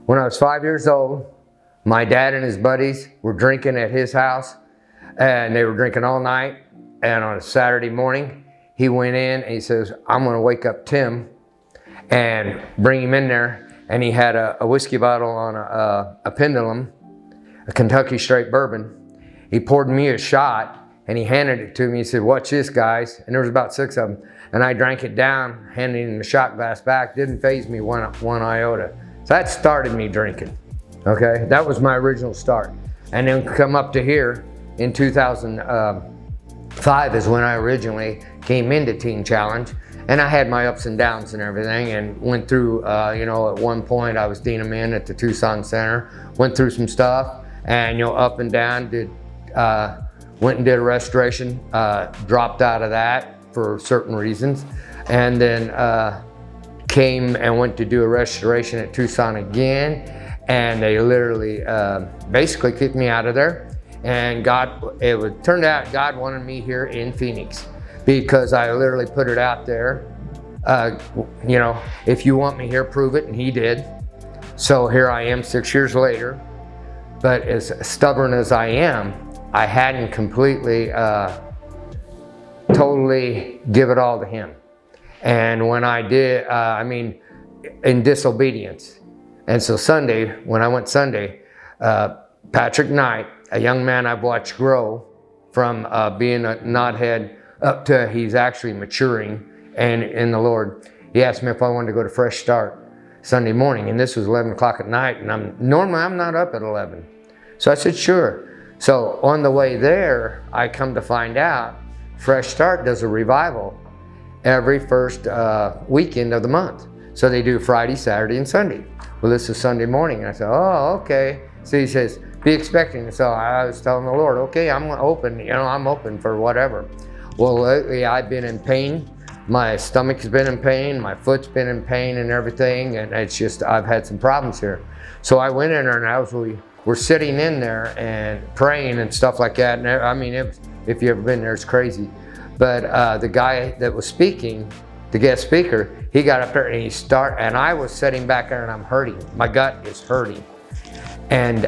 When I was 5 years old, my dad and his buddies were drinking at his house, and they were drinking all night. And on a Saturday morning, he went in and he says, I'm gonna wake up Tim and bring him in there. And he had a whiskey bottle on a pendulum, a Kentucky straight bourbon. He poured me a shot and he handed it to me. He said, watch this, guys. And there was about 6 of them. And I drank it down, handing him the shot glass back. Didn't faze me one iota. So that started me drinking, okay? That was my original start. And then come up to here in 2005 is when I originally came into Teen Challenge. And I had my ups and downs and everything, and went through, at one point I was Dean of Men at the Tucson Center, went through some stuff, and up and down, went and did a restoration, dropped out of that for certain reasons, and then came and went to do a restoration at Tucson again, and they literally basically kicked me out of there. And turned out God wanted me here in Phoenix, because I literally put it out there, if you want me here, prove it, and he did. So here I am 6 years later, but as stubborn as I am, I hadn't completely, totally give it all to him. And when I did, in disobedience. And so Sunday, when I went Sunday, Patrick Knight, a young man I've watched grow from being a knothead up to he's actually maturing and in the Lord, he asked me if I wanted to go to Fresh Start Sunday morning, and this was 11 o'clock at night, and normally I'm not up at 11. So I said, sure. So on the way there, I come to find out Fresh Start does a revival every first weekend of the month. So they do Friday, Saturday, and Sunday. Well, this is Sunday morning, and I said, oh, okay. So he says, be expecting. So I was telling the Lord, okay, I'm open, I'm open for whatever. Well, lately I've been in pain. My stomach's been in pain, my foot's been in pain and everything, and it's just, I've had some problems here. So I went in there, and we were sitting in there and praying and stuff like that. And if you've ever been there, it's crazy. But the guy that was speaking, the guest speaker, he got up there and and I was sitting back there and I'm hurting. My gut is hurting. And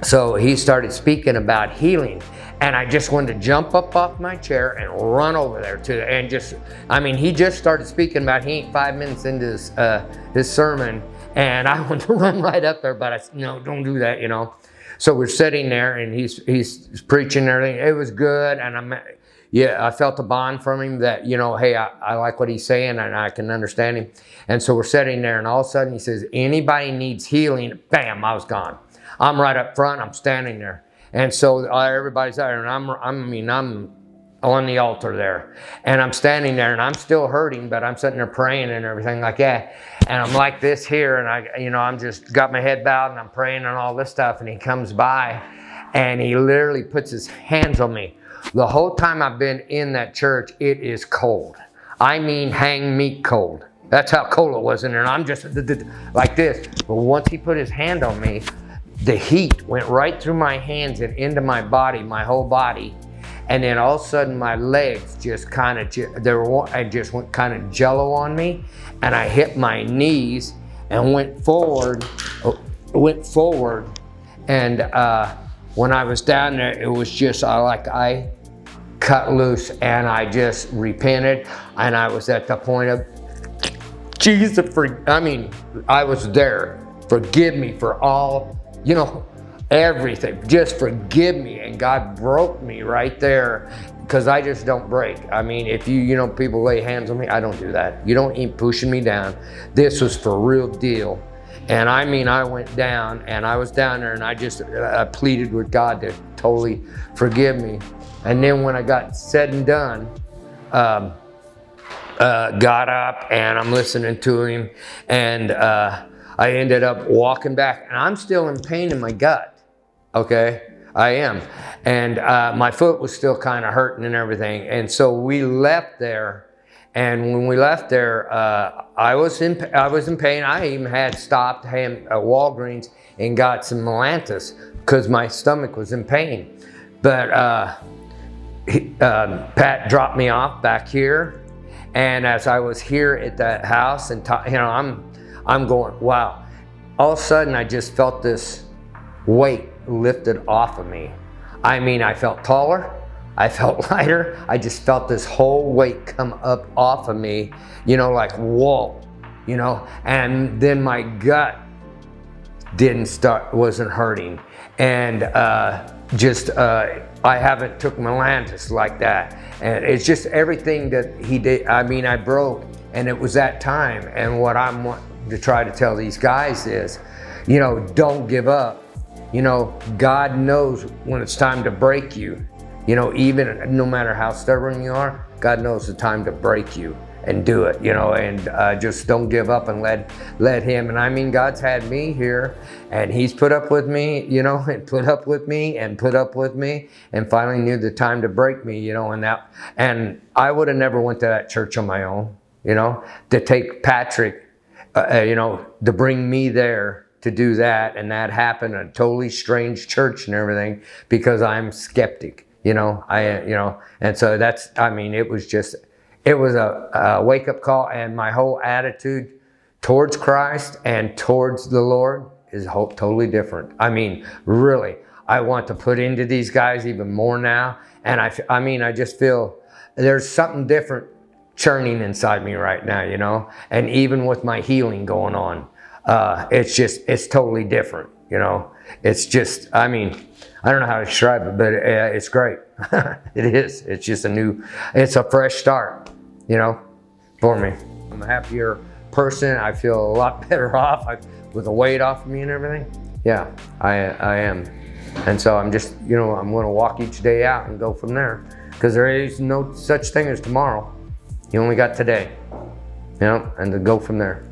so he started speaking about healing. And I just wanted to jump up off my chair and run over there he just started speaking about he ain't 5 minutes into his sermon, and I wanted to run right up there, but I said, no, don't do that, So we're sitting there and he's preaching and everything. It was good, and I felt a bond from him that, hey, I like what he's saying and I can understand him. And so we're sitting there, and all of a sudden he says, anybody needs healing, bam, I was gone. I'm right up front, I'm standing there. And so everybody's there, and I'm on the altar there, and I'm standing there, and I'm still hurting, but I'm sitting there praying and everything like that. And I'm like this here, and I'm just got my head bowed, and I'm praying and all this stuff. And he comes by, and he literally puts his hands on me. The whole time I've been in that church, it is cold. I mean, hang me cold. That's how cold it was in there. And I'm just like this. But once he put his hand on me, the heat went right through my hands and into my body, my whole body. And then all of a sudden my legs just went kind of jello on me. And I hit my knees and went forward. And when I was down there, it was just I cut loose, and I just repented. And I was at the point of, Jesus, I was there. Forgive me for all, everything. Just forgive me. And God broke me right there, because I just don't break. If people lay hands on me, I don't do that. You don't keep pushing me down. This was for real deal. And I went down, and I was down there, and I just pleaded with God to totally forgive me. And then when I got said and done, got up, and I'm listening to him, and I ended up walking back, and I'm still in pain in my gut, okay? I am. And my foot was still kind of hurting and everything. And so we left there, and when we left there, I was in pain. I even had stopped at Walgreens and got some Melantus because my stomach was in pain. But Pat dropped me off back here, and as I was here at that house, and I'm going, wow. all of a sudden I just felt this weight lifted off of me. I mean, I felt taller, I felt lighter, I just felt this whole weight come up off of me, you know, like whoa, you know, and then my gut wasn't hurting. And I haven't took Melantus like that. And it's just everything that he did. I mean, I broke, and it was that time. And what I'm wanting to try to tell these guys is, you know, don't give up. You know, God knows when it's time to break you. You know, even no matter how stubborn you are, God knows the time to break you and do it, you know, and just don't give up and let him. And I mean, God's had me here, and he's put up with me, you know, and put up with me and put up with me, and finally knew the time to break me, you know, and I would have never went to that church on my own, you know, to take Patrick, you know, to bring me there to do that, and that happened in a totally strange church and everything, because I'm skeptic, you know, and so that's, I mean, it was a wake-up call, and my whole attitude towards Christ and towards the Lord is totally different. I mean, really, I want to put into these guys even more now, and I mean, I just feel there's something different churning inside me right now, you know, and even with my healing going on, it's totally different, you know. It's just, I mean, I don't know how to describe it, but it's great. It is. It's just it's a fresh start, you know, for me. I'm a happier person. I feel a lot better off with the weight off of me and everything. Yeah, I am. And so I'm just, you know, I'm going to walk each day out and go from there, because there is no such thing as tomorrow. You only got today, you know, and to go from there.